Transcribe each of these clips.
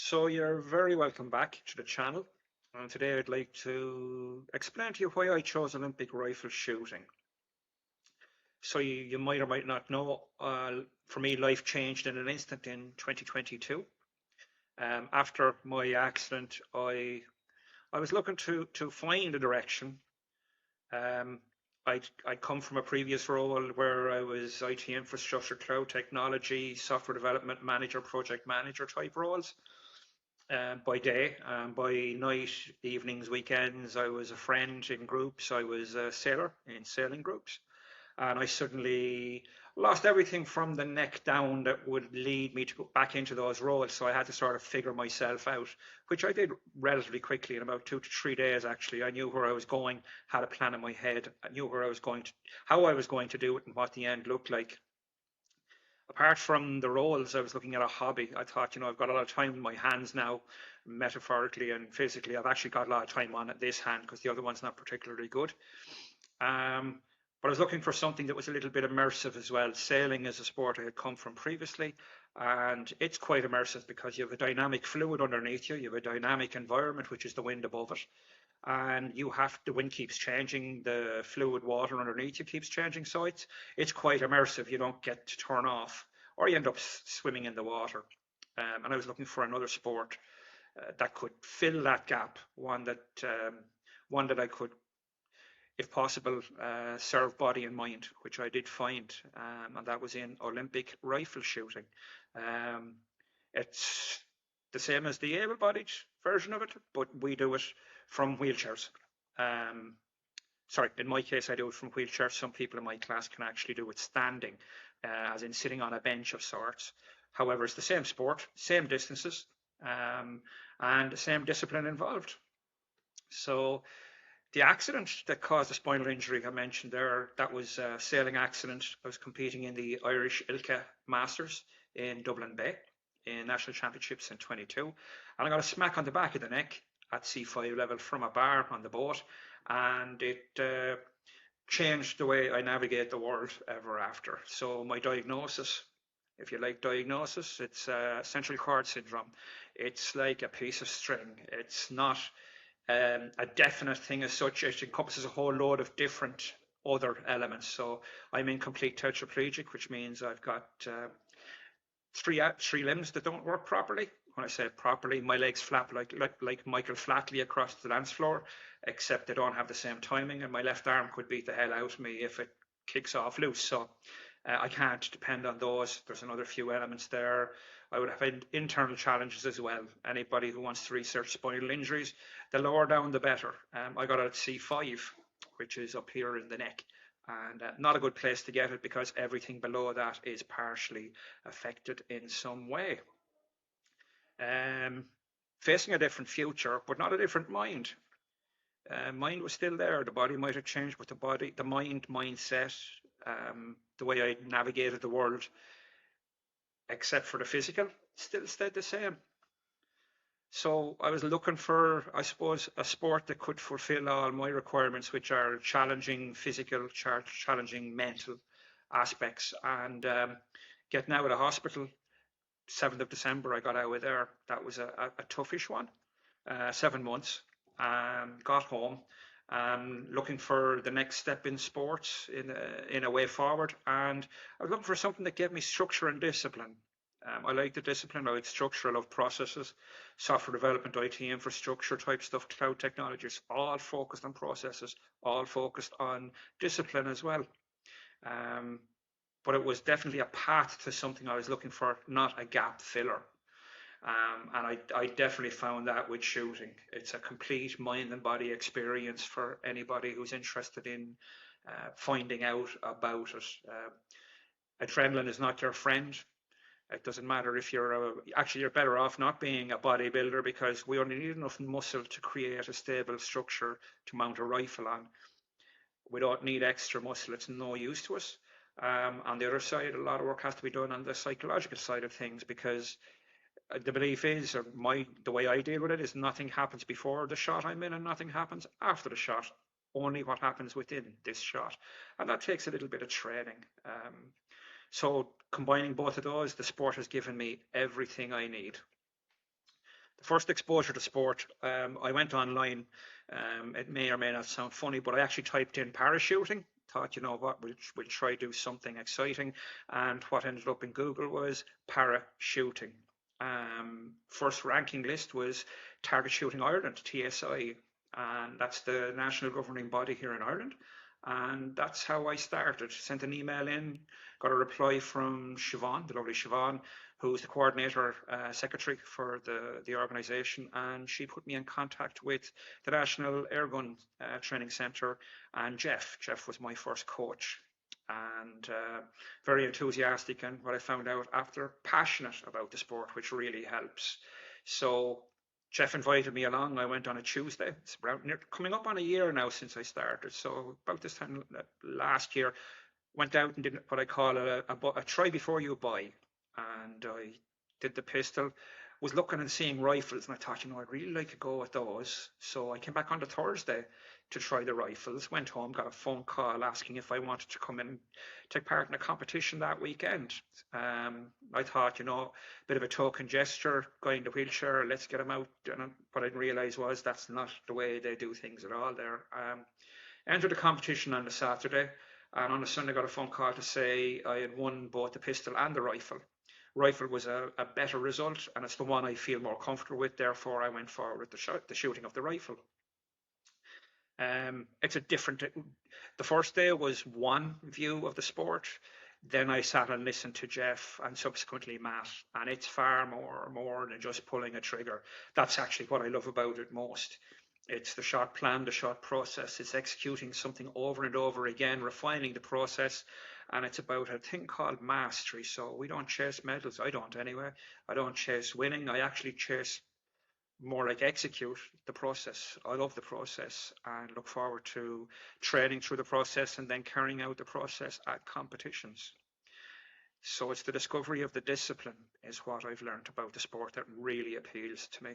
So you're very welcome back to the channel. And today I'd like to explain to you why I chose Olympic rifle shooting. So you might or might not know, for me, life changed in an instant in 2022. After my accident, I was looking to find a direction. Um, I'd come from a previous role where I was IT infrastructure, cloud technology, software development manager, project manager type roles. By day, by night, evenings, weekends, I was a friend in groups. I was a sailor in sailing groups. And I suddenly lost everything from the neck down that would lead me to go back into those roles. So I had to sort of figure myself out, which I did relatively quickly in about 2 to 3 days, actually. I knew where I was going, had a plan in my head. I knew where I was going to, how I was going to do it and what the end looked like. Apart from the roles, I was looking at a hobby. I thought, I've got a lot of time in my hands now, metaphorically and physically. I've actually got a lot of time on this hand because the other one's not particularly good. Um, but I was looking for something that was a little bit immersive as well. Sailing is a sport I had come from previously, and it's quite immersive because you have a dynamic fluid underneath you. You have a dynamic environment, which is the wind above it, and the wind keeps changing, the fluid water underneath you keeps changing, so it's quite immersive. You don't get to turn off, or you end up swimming in the water. And I was looking for another sport that could fill that gap, one that I could, if possible, serve body and mind, which I did find, and that was in Olympic rifle shooting. Um, it's the same as the able-bodied version of it, but we do it from wheelchairs. Um, Sorry, in my case, I do it from wheelchairs. Some people in my class can actually do it standing, as in sitting on a bench of sorts. However, it's the same sport, same distances, um, and the same discipline involved. So the accident that caused the spinal injury I mentioned there, that was a sailing accident. I was competing in the Irish ILCA Masters in Dublin Bay in national championships in 22. And I got a smack on the back of the neck at C5 level from a bar on the boat. And it changed the way I navigate the world ever after. So my diagnosis, if you like diagnosis, it's central cord syndrome. It's like a piece of string. It's not a definite thing as such. It encompasses a whole load of different other elements. So I'm incomplete tetraplegic, which means I've got three limbs that don't work properly. When I say properly, my legs flap like Michael Flatley across the dance floor, except they don't have the same timing, and my left arm could beat the hell out of me if it kicks off loose. So I can't depend on those. There's another few elements there. I would have internal challenges as well. Anybody who wants to research spinal injuries, the lower down, the better. I got it at C5, which is up here in the neck, and not a good place to get it because everything below that is partially affected in some way. Um, Facing a different future, but not a different mind. Mind was still there. The body might have changed, but the mindset, the way I navigated the world, except for the physical, still stayed the same. So I was looking for, I suppose, a sport that could fulfill all my requirements, which are challenging physical, challenging mental aspects. And getting out of the hospital, 7th of December, I got out of there. That was a toughish one, 7 months. Got home, looking for the next step in sports, in a way forward. And I was looking for something that gave me structure and discipline. I like the discipline, I like structure, I love processes, software development, IT infrastructure type stuff, cloud technologies, all focused on processes, all focused on discipline as well. Um, but it was definitely a path to something I was looking for, not a gap filler. And I definitely found that with shooting. It's a complete mind and body experience for anybody who's interested in finding out about it. Adrenaline is not your friend. It doesn't matter if actually you're better off not being a bodybuilder because we only need enough muscle to create a stable structure to mount a rifle on. We don't need extra muscle. It's no use to us. On the other side, a lot of work has to be done on the psychological side of things because the belief is, or the way I deal with it is, nothing happens before the shot I'm in and nothing happens after the shot. Only what happens within this shot, and that takes a little bit of training. So combining both of those, the sport has given me everything I need. The first exposure to sport, I went online. It may or may not sound funny, but I actually typed in parachuting. Thought, you know what, we'll try do something exciting. And what ended up in Google was parachuting. First ranking list was Target Shooting Ireland, TSI, and that's the national governing body here in Ireland. And that's how I started. Sent an email in, got a reply from Siobhan, the lovely Siobhan, who's the coordinator secretary for the organisation, and she put me in contact with the National Airgun Training Centre and Jeff. Jeff was my first coach, and very enthusiastic, and what I found out after, passionate about the sport, which really helps. So Jeff invited me along. I went on a Tuesday. It's coming up on a year now since I started. So about this time last year, went out and did what I call a try before you buy. And I did the pistol, was looking and seeing rifles, and I thought, you know, I'd really like to go with those. So I came back on the Thursday to try the rifles, went home, got a phone call asking if I wanted to come in and take part in a competition that weekend. I thought, you know, a bit of a token gesture, guy in the wheelchair, let's get him out. And what I didn't realise was that's not the way they do things at all there. Entered the competition on the Saturday, and on the Sunday got a phone call to say I had won both the pistol and the rifle. Rifle was a better result, and it's the one I feel more comfortable with. Therefore, I went forward with the shooting of the rifle. It's a different. The first day was one view of the sport. Then I sat and listened to Jeff and subsequently Matt, and it's far more than just pulling a trigger. That's actually what I love about it most. It's the shot plan, the shot process. It's executing something over and over again, refining the process. And it's about a thing called mastery. So we don't chase medals. I don't anyway. I don't chase winning. I actually chase more like execute the process. I love the process and look forward to training through the process and then carrying out the process at competitions. So it's the discovery of the discipline is what I've learned about the sport that really appeals to me.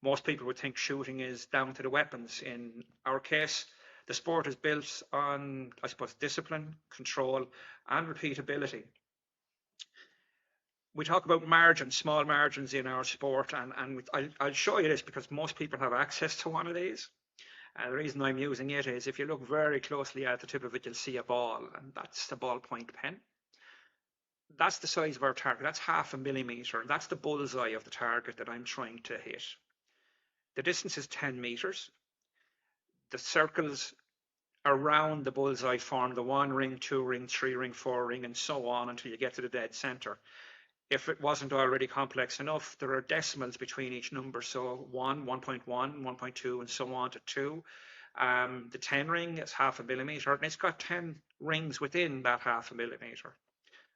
Most people would think shooting is down to the weapons. In our case, the sport is built on, I suppose, discipline, control, and repeatability. We talk about margins, small margins in our sport, and I'll show you this because most people have access to one of these. And the reason I'm using it is if you look very closely at the tip of it, you'll see a ball, and that's the ballpoint pen. That's the size of our target. That's 0.5 millimetre. That's the bullseye of the target that I'm trying to hit. The distance is 10 meters. The circles around the bullseye form the 1 ring, 2 ring, 3 ring, 4 ring, and so on until you get to the dead center. If it wasn't already complex enough, there are decimals between each number. So 1, 1.1, 1.2, and so on to 2. The 10 ring is 0.5 millimetre, and it's got 10 rings within that 0.5 millimetre.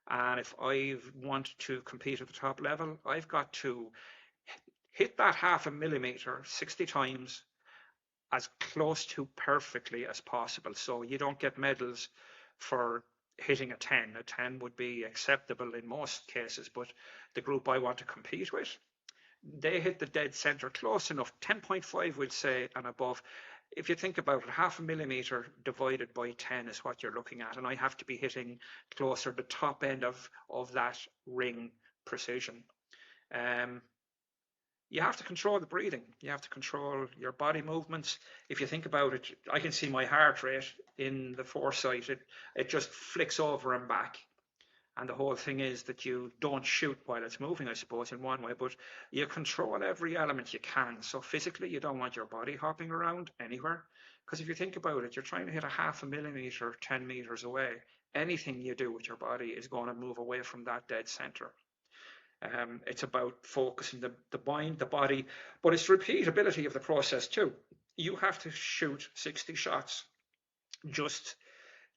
And if I want to compete at the top level, I've got to hit that 0.5 millimetre 60 times as close to perfectly as possible. So you don't get medals for hitting a 10. A 10 would be acceptable in most cases, but the group I want to compete with, they hit the dead center close enough, 10.5 we'll say and above. If you think about it, 0.5 millimetre divided by 10 is what you're looking at, and I have to be hitting closer the top end of that ring precision. You have to control the breathing. You have to control your body movements. If you think about it, I can see my heart rate in the foresight. It just flicks over and back. And the whole thing is that you don't shoot while it's moving, I suppose, in one way, but you control every element you can. So physically, you don't want your body hopping around anywhere. Because if you think about it, you're trying to hit a 0.5 millimetre 10 meters away. Anything you do with your body is going to move away from that dead center. It's about focusing the mind, the body, but it's repeatability of the process too. You have to shoot 60 shots just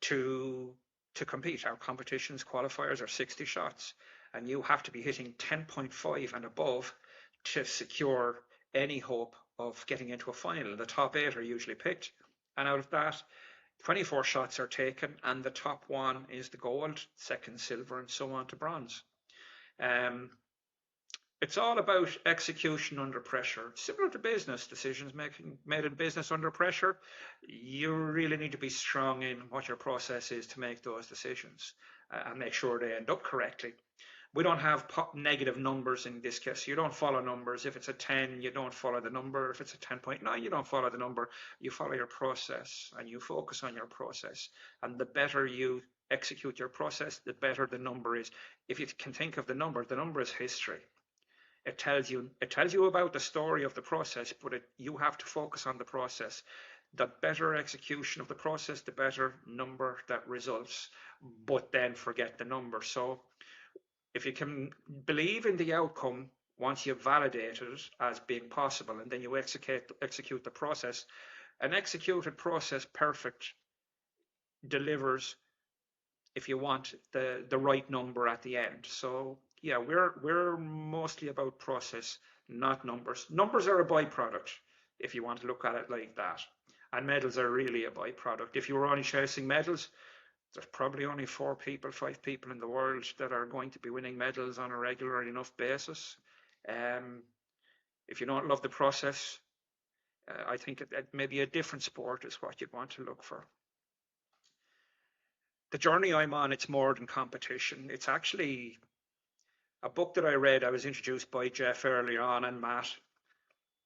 to compete. Our competitions qualifiers are 60 shots, and you have to be hitting 10.5 and above to secure any hope of getting into a final. The top 8 are usually picked, and out of that, 24 shots are taken, and the top 1 is the gold, second silver, and so on to bronze. It's all about execution under pressure. Similar to business decisions made in business under pressure, you really need to be strong in what your process is to make those decisions and make sure they end up correctly. We don't have negative numbers in this case. You don't follow numbers. If it's a 10, you don't follow the number. If it's a 10.9, you don't follow the number. You follow your process and you focus on your process. And the better you execute your process, the better the number is. If you can think of the number is history. It tells you about the story of the process, but you have to focus on the process. The better execution of the process, the better number that results, but then forget the number. So if you can believe in the outcome once you've validated it as being possible, and then you execute the process, an executed process perfect delivers, if you want, the right number at the end. So yeah, we're mostly about process, not numbers. Numbers are a byproduct, if you want to look at it like that. And medals are really a byproduct. If you were only chasing medals, there's probably only 4 people, 5 people in the world that are going to be winning medals on a regular enough basis. Um, if you don't love the process, I think maybe a different sport is what you'd want to look for. The journey I'm on, it's more than competition. It's actually a book that I read. I was introduced by Jeff earlier on and Matt.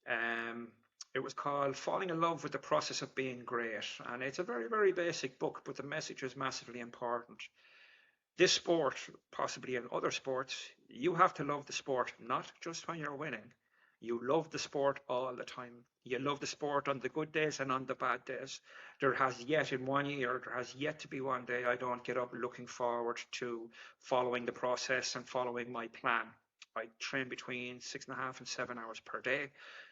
Um, it was called Falling in Love with the Process of Being Great. And it's a very, very basic book, but the message is massively important. This sport, possibly in other sports, you have to love the sport, not just when you're winning. You love the sport all the time. You love the sport on the good days and on the bad days. There has yet to be one day I don't get up looking forward to following the process and following my plan. I train between 6.5 and 7 hours per day.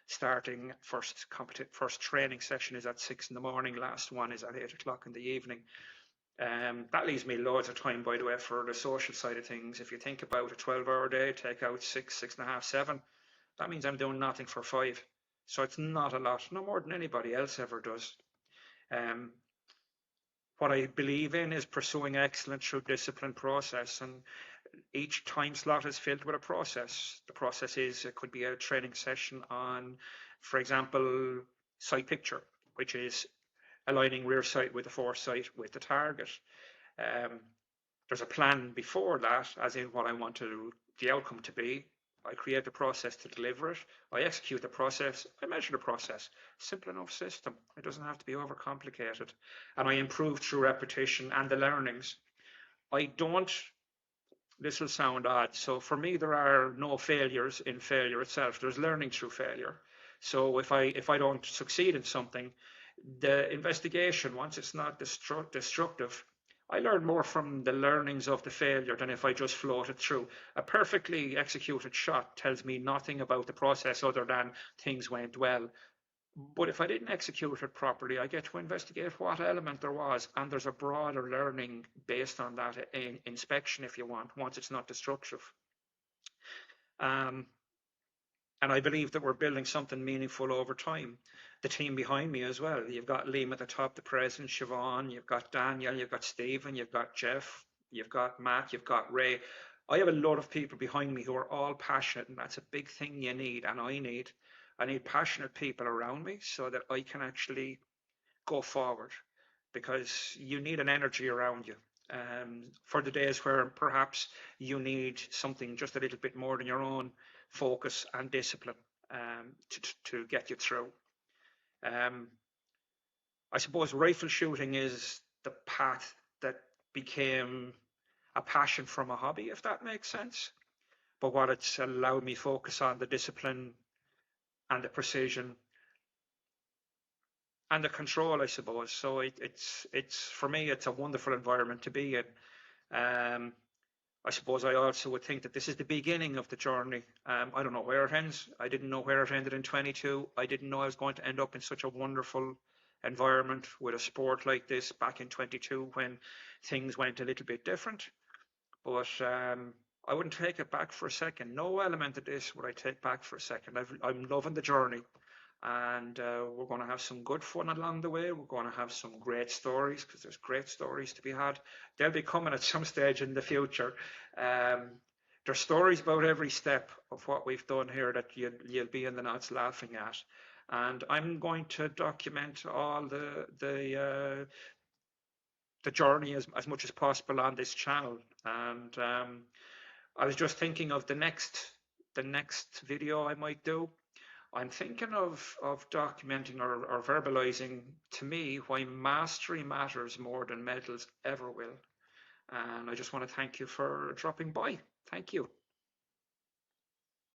Starting first training session is at 6 in the morning. Last one is at 8 o'clock in the evening. That leaves me loads of time, by the way, for the social side of things. If you think about a 12-hour day, take out 6.5, 7, that means I'm doing nothing for 5. So it's not a lot, no more than anybody else ever does. What I believe in is pursuing excellence through disciplined process, and each time slot is filled with a process. The process it could be a training session on, for example, sight picture, which is aligning rear sight with the foresight with the target. There's a plan before that, as in what I want the outcome to be. I create the process to deliver it. I execute the process. I measure the process. Simple enough system. It doesn't have to be overcomplicated. And I improve through repetition and the learnings. This will sound odd. So for me, there are no failures in failure itself. There's learning through failure. So if I don't succeed in something, the investigation, once it's not destructive, I learn more from the learnings of the failure than if I just float it through. A perfectly executed shot tells me nothing about the process other than things went well. But if I didn't execute it properly, I get to investigate what element there was, and there's a broader learning based on that inspection, if you want, once it's not destructive. And I believe that we're building something meaningful over time. The team behind me as well. You've got Liam at the top, the president, Siobhan, you've got Daniel, you've got Stephen, you've got Jeff, you've got Matt, you've got Ray. I have a lot of people behind me who are all passionate, and that's a big thing you need, and I need. I need passionate people around me so that I can actually go forward, because you need an energy around you. For the days where perhaps you need something just a little bit more than your own focus and discipline to get you through. I suppose rifle shooting is the path that became a passion from a hobby, if that makes sense. But what it's allowed me focus on the discipline and the precision and the control, I suppose. So it's for me, it's a wonderful environment to be in. I suppose I also would think that this is the beginning of the journey. I don't know where it ends. I didn't know where it ended in 22. I didn't know I was going to end up in such a wonderful environment with a sport like this back in 22 when things went a little bit different. But I wouldn't take it back for a second. No element of this would I take back for a second. I'm loving the journey. And we're going to have some good fun along the way. We're going to have some great stories, because there's great stories to be had. They'll be coming at some stage in the future. There's stories about every step of what we've done here that you'll be in the knots laughing at. And I'm going to document all the journey as much as possible on this channel. And I was just thinking of the next video I might do. I'm thinking of documenting or verbalizing to me why mastery matters more than medals ever will. And I just want to thank you for dropping by. Thank you.